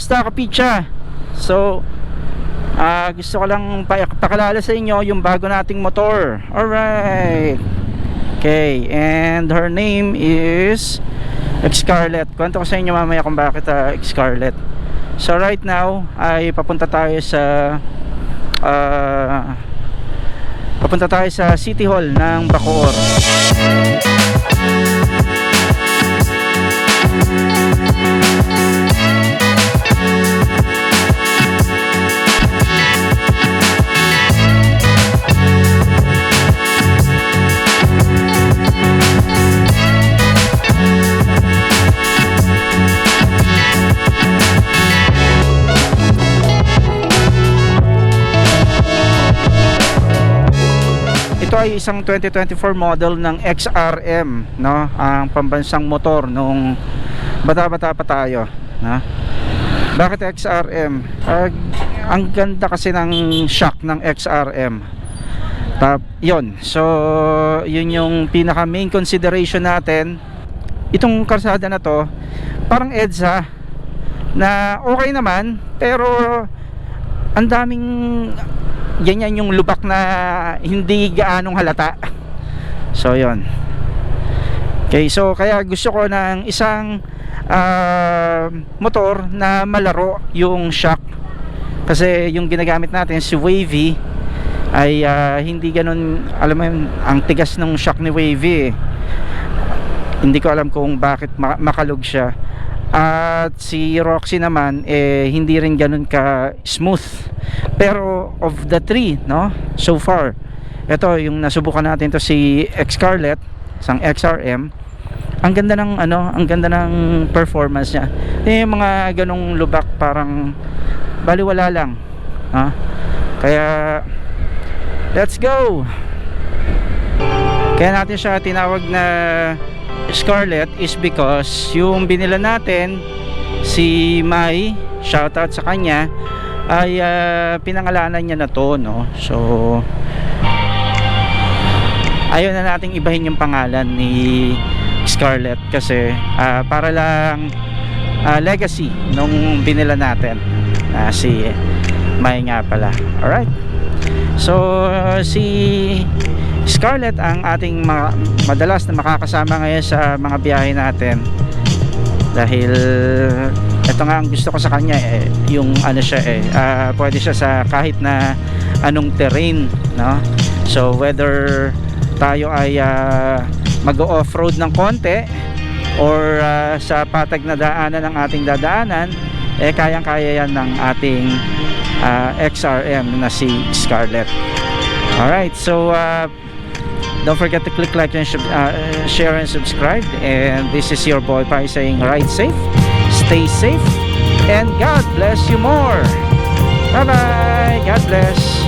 Basta kapitsa. So gusto ko lang pakilala sa inyo yung bago nating motor. Alright. Okay, and her name is Scarlett. Kwento ko sa inyo mamaya kung bakit Scarlett. So right now ay papunta tayo sa City Hall ng Bacoor. Ito ay isang 2024 model ng XRM, no? Ang pambansang motor nung bata-bata pa tayo, no? Bakit XRM? Ang ganda kasi ng shock ng XRM. Yun. So, yun yung pinaka main consideration natin. Itong karsada na to, parang EDSA na okay naman, pero ang daming ganyan yung lubak na hindi gaanong halata. So yun. Okay, so kaya gusto ko ng isang motor na malaro yung shock, kasi yung ginagamit natin si Wavy ay hindi ganun, alam mo yun, ang tigas ng shock ni Wavy hindi ko alam kung bakit makalog siya. At si Roxy naman hindi rin ganun ka smooth. Pero of the three, no, so far, ito yung nasubukan natin to, si Scarlett, isang XRM. Ang ganda ng ang ganda ng performance niya. Yung mga ganung lubak parang baliwala lang, ha? Kaya let's go. Kaya natin siya tinawag na Scarlett is because yung binila natin, si Mai, shoutout sa kanya, ay pinangalanan niya na to, no? So ayaw na nating ibahin yung pangalan ni Scarlett kasi para lang legacy nung binila natin, si Mai nga pala. Alright, so si Scarlett ang ating madalas na makakasama ngayon sa mga biyahe natin, dahil ito nga ang gusto ko sa kanya, yung siya, pwede siya sa kahit na anong terrain, no? So whether tayo ay mag-off-road ng konti or sa patag na daanan ng ating dadaanan, kayang-kaya yan ng ating XRM na si Scarlett. Alright, so don't forget to click like and share and subscribe. And this is your boy Pai saying ride safe, stay safe, and God bless you more. Bye bye. God bless.